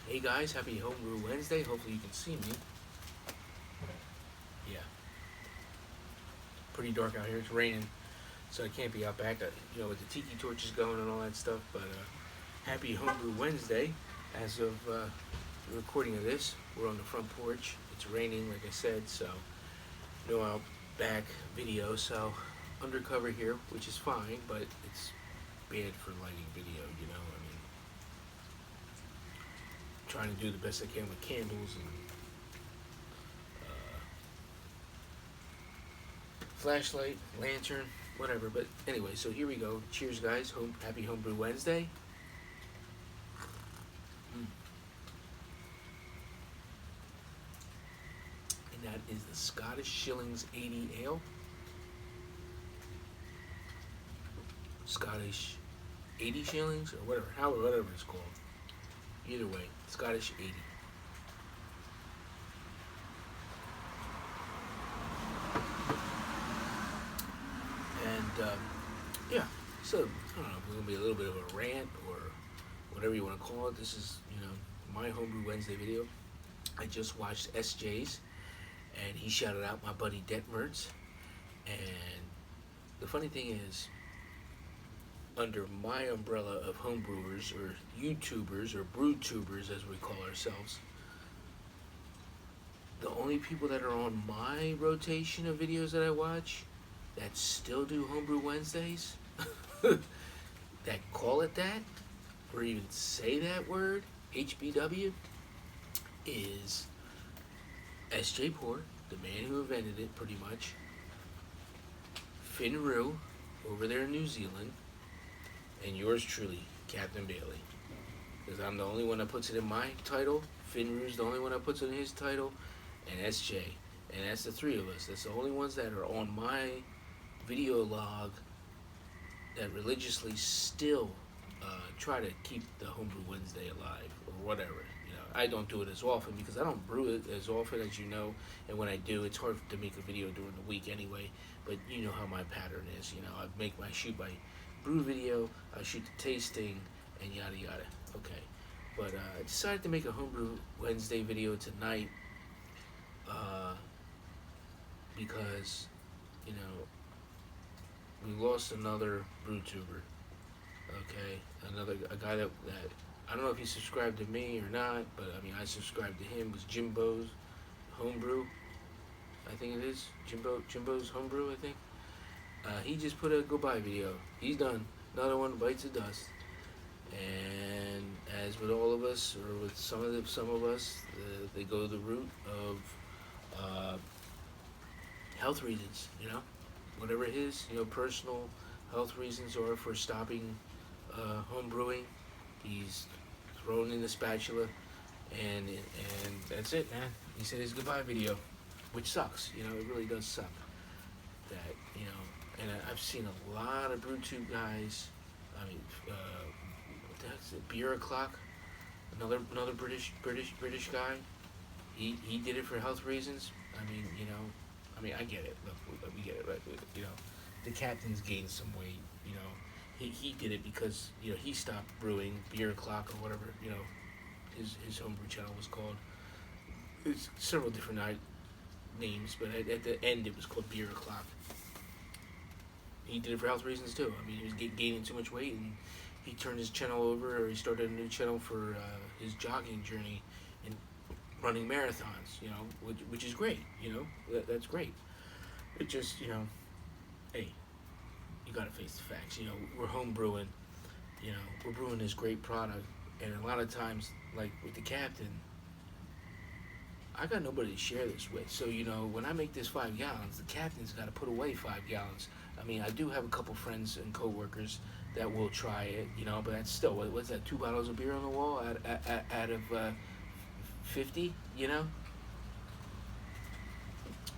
Hey guys, happy Homebrew Wednesday. Hopefully you can see me. Yeah, pretty dark out here. It's raining, so I can't be out back. With the tiki torches going and all that stuff. But happy Homebrew Wednesday. As of the recording of this, we're on the front porch. It's raining, like I said, so no out back video. So undercover here, which is fine, but it's bad for lighting video. Trying to do the best I can with candles and flashlight, lantern, whatever. But anyway, so here we go. Cheers, guys. Happy Homebrew Wednesday. Mm. And that is the Scottish Shillings 80 Ale. Scottish 80 shillings or whatever it's called. Either way, Scottish 80. And yeah, so I don't know, it's gonna be a little bit of a rant or whatever you want to call it. This is my Homebrew Wednesday video. I just watched SJ's, and he shouted out my buddy Detmertz. And the funny thing is, under my umbrella of homebrewers or YouTubers or brewtubers as we call ourselves, the only people that are on my rotation of videos that I watch that still do Homebrew Wednesdays, that call it that, or even say that word, HBW, is SJ Poor, the man who invented it pretty much, Finroo, over there in New Zealand, and yours truly, Captain Bailey. Because I'm the only one that puts it in my title, Finroo's the only one that puts it in his title, and SJ. And that's the three of us. That's the only ones that are on my video log that religiously still try to keep the Homebrew Wednesday alive or whatever. I don't do it as often because I don't brew it as often as you know, and when I do, it's hard to make a video during the week anyway. But you know how my pattern is. I shoot my brew video, I shoot the tasting, and yada yada. Okay, but I decided to make a Homebrew Wednesday video tonight because we lost another brew tuber. Okay, a guy that I don't know if he subscribed to me or not, but I subscribed to him. It was Jimbo's Homebrew, I think it is Jimbo's Homebrew, I think. He just put a goodbye video. He's done. Another one bites the dust. And as with all of us, or with some of us, they go the route of health reasons. Whatever his personal health reasons are for stopping home brewing. He's thrown in the spatula, and that's it, man. He said his goodbye video, which sucks. It really does suck. That and I've seen a lot of BrewTube guys. What the heck's it? Beer O'Clock, another British guy. He did it for health reasons. I get it. Look, we get it, right? The captain's gained some weight. He did it because he stopped brewing Beer O'Clock or whatever his homebrew channel was called. There's several different names, but at the end it was called Beer O'Clock. He did it for health reasons too. He was gaining too much weight, and he turned his channel over, or he started a new channel for his jogging journey and running marathons. Which is great. That's great. It just hey, you gotta face the facts. We're home brewing. We're brewing this great product, and a lot of times, like with the captain, I got nobody to share this with. So when I make this 5 gallons, the captain's got to put away 5 gallons. I do have a couple friends and coworkers that will try it. But that's still what's that? 2 bottles of beer on the wall out of 50.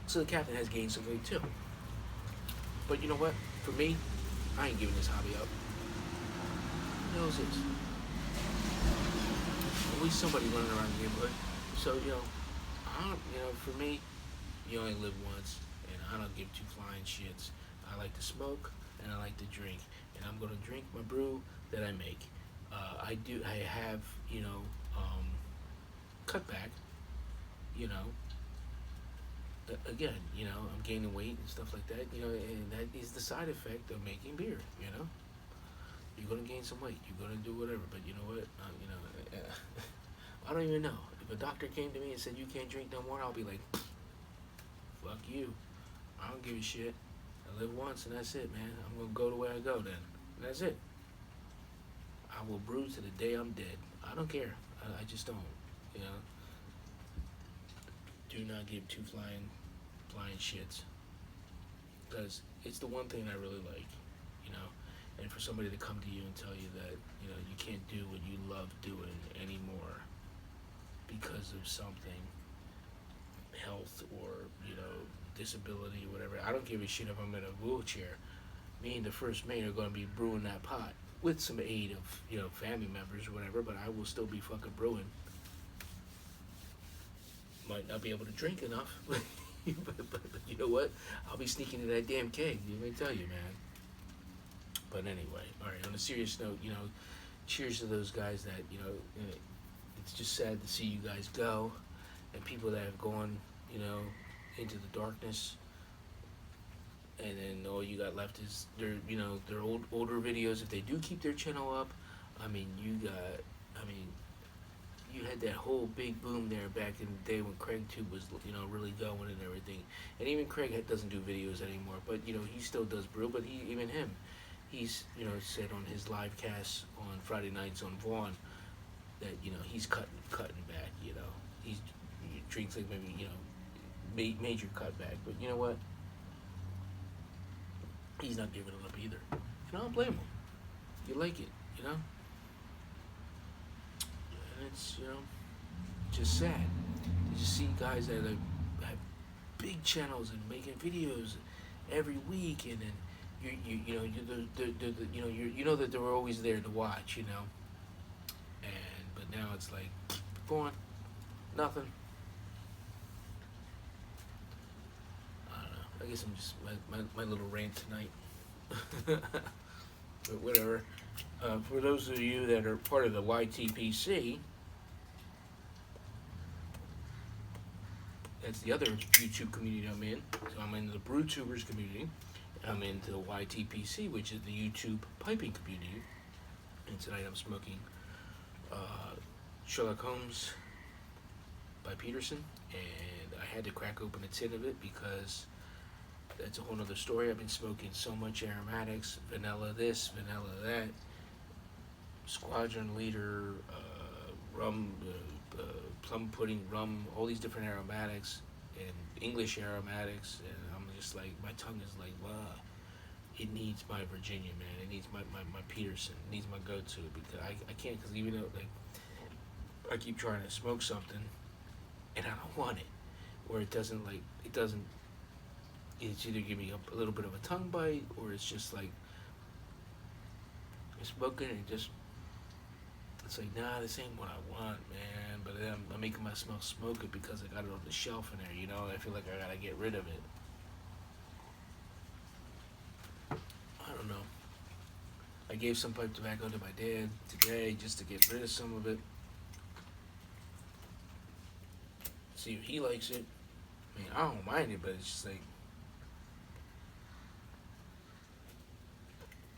So the captain has gained some weight too. But you know what? For me, I ain't giving this hobby up. Who knows this? At least somebody running around the neighborhood. So for me, you only live once, and I don't give two flying shits. I like to smoke and I like to drink, and I'm gonna drink my brew that I make. I have cut back. You know, again, I'm gaining weight and stuff like that. And that is the side effect of making beer. You're gonna gain some weight. You're gonna do whatever. But you know what? I don't even know. If a doctor came to me and said you can't drink no more, I'll be like, fuck you. I don't give a shit. I live once and that's it, man. I'm gonna go the way I go then. And that's it. I will brew to the day I'm dead. I don't care. I just don't. You know. Do not give two flying shits. Because it's the one thing I really like. You know. And for somebody to come to you and tell you that, you can't do what you love doing anymore because of something, health or, disability or whatever. I don't give a shit if I'm in a wheelchair. Me and the first mate are going to be brewing that pot with some aid of, family members or whatever, but I will still be fucking brewing. Might not be able to drink enough, but you know what? I'll be sneaking to that damn keg. Let me tell you, man. But anyway, all right, on a serious note, cheers to those guys that, it's just sad to see you guys go and people that have gone, into the darkness, and then all you got left is their older videos. If they do keep their channel up, you had that whole big boom there back in the day when CraigTube was, really going and everything. And even Craig doesn't do videos anymore, but, he still does brew, but he's, said on his live cast on Friday nights on Vaughn that, he's cutting back, he drinks like maybe, major cutback, but you know what? He's not giving it up either. I don't blame him. You like it, And it's, just sad. You just see guys that have big channels and making videos every week, and then you know that they were always there to watch, but now it's like, go on, nothing. I guess I'm just my little rant tonight. But whatever. For those of you that are part of the YTPC, that's the other YouTube community I'm in. So I'm in the BrewTubers community. I'm into the YTPC, which is the YouTube piping community. And tonight I'm smoking Sherlock Holmes by Peterson, and I had to crack open a tin of it because that's a whole nother story. I've been smoking so much aromatics, vanilla this, vanilla that, squadron leader, rum, plum pudding, rum, all these different aromatics, and English aromatics, and I'm just like, my tongue is like, wow, it needs my Virginia, man. It needs my Peterson. It needs my go-to, because I can't, because even though, like, I keep trying to smoke something, and I don't want it, or it doesn't, it's either give me a little bit of a tongue bite, or it's just like, I'm smoking and it's like, nah, this ain't what I want, man. But then I'm making myself smoke it because I got it on the shelf in there, I feel like I gotta get rid of it. I don't know. I gave some pipe tobacco to my dad today just to get rid of some of it. See if he likes it. I mean, I don't mind it, but it's just like,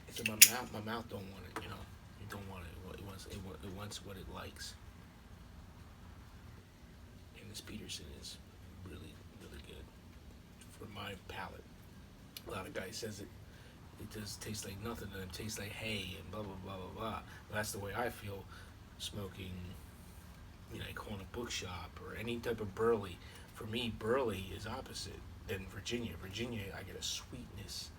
it's in my mouth. My mouth don't want it, It don't want it. It wants what it likes. And this Peterson is really, really good for my palate. A lot of guys says it just tastes like nothing, and it tastes like hay and blah blah blah blah blah. That's the way I feel smoking, like on a bookshop or any type of burley. For me, burley is opposite than Virginia. Virginia, I get a sweetness.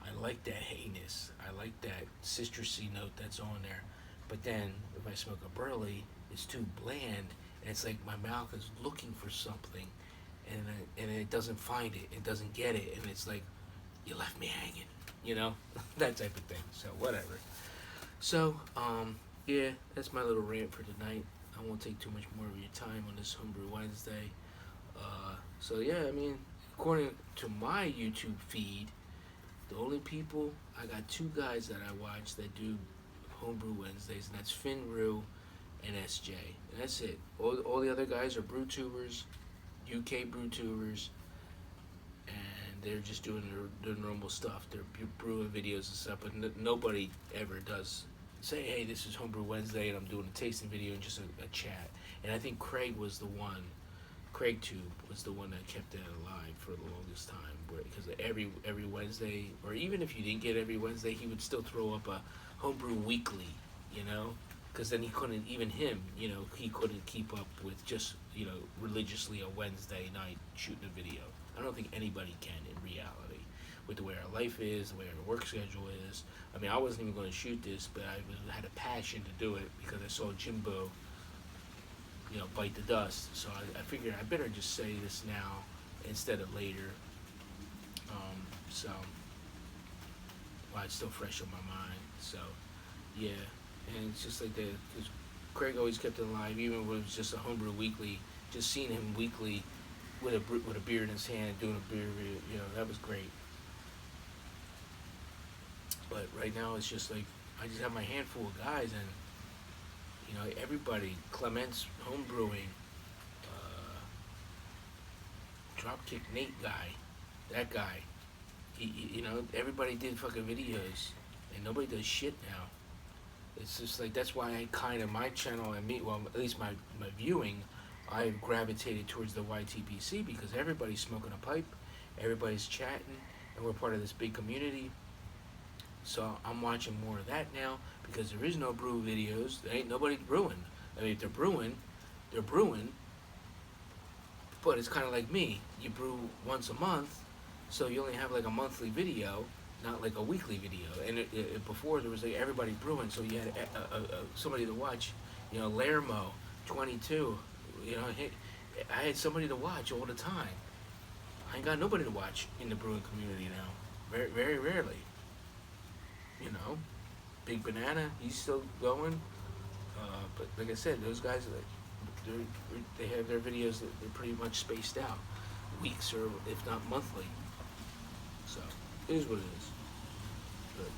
I like that hayness. I like that citrusy note that's on there. But then, if I smoke a burley, it's too bland, and it's like my mouth is looking for something, and it doesn't find it. It doesn't get it, and it's like, you left me hanging, that type of thing. So whatever. So yeah, that's my little rant for tonight. I won't take too much more of your time on this Homebrew Wednesday. So yeah, I mean, according to my YouTube feed, the only people, I got two guys that I watch that do Homebrew Wednesdays, and that's Finbrew and SJ, and that's it. All the other guys are brew tubers, UK brew tubers, and they're just doing their normal stuff. They're brewing videos and stuff, but nobody ever does say, "Hey, this is Homebrew Wednesday, and I'm doing a tasting video and just a chat." And I think Craig was the one. Craig Tube was the one that kept that alive for the longest time, because every Wednesday, or even if you didn't get every Wednesday, he would still throw up a Homebrew Weekly, you know, because then he couldn't, even him, you know, he couldn't keep up with just, you know, religiously a Wednesday night shooting a video. I don't think anybody can in reality, with the way our life is, the way our work schedule is. I mean, I wasn't even going to shoot this, but I had a passion to do it because I saw Jimbo, you know, bite the dust. So I figured I better just say this now instead of later. So, while it's still fresh on my mind. So, yeah, and it's just like that. Cause Craig always kept it alive, even when it was just a Homebrew Weekly. Just seeing him weekly with a beer in his hand doing a beer review, you know, that was great. But right now it's just like I just have my handful of guys, and you know, everybody, Clement's home brewing, Dropkick Nate guy, that guy, you know, everybody did fucking videos, and nobody does shit now. It's just like, that's why I kind of, my channel and me, well, at least my viewing, I gravitated towards the YTPC because everybody's smoking a pipe, everybody's chatting, and we're part of this big community. So I'm watching more of that now because there is no brew videos. There ain't nobody brewing. I mean, if they're brewing, but it's kind of like me. You brew once a month, so you only have like a monthly video, not like a weekly video. And before there was like everybody brewing, so you had somebody to watch. You know, Lermo, 22. You know, I had somebody to watch all the time. I ain't got nobody to watch in the brewing community now. Very, very rarely. You know, Big Banana, he's still going. But like I said, those guys, they have their videos that they're pretty much spaced out, weeks or if not monthly. So it is what it is. But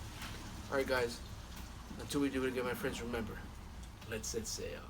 all right, guys. Until we do it again, my friends, remember, let's set sail.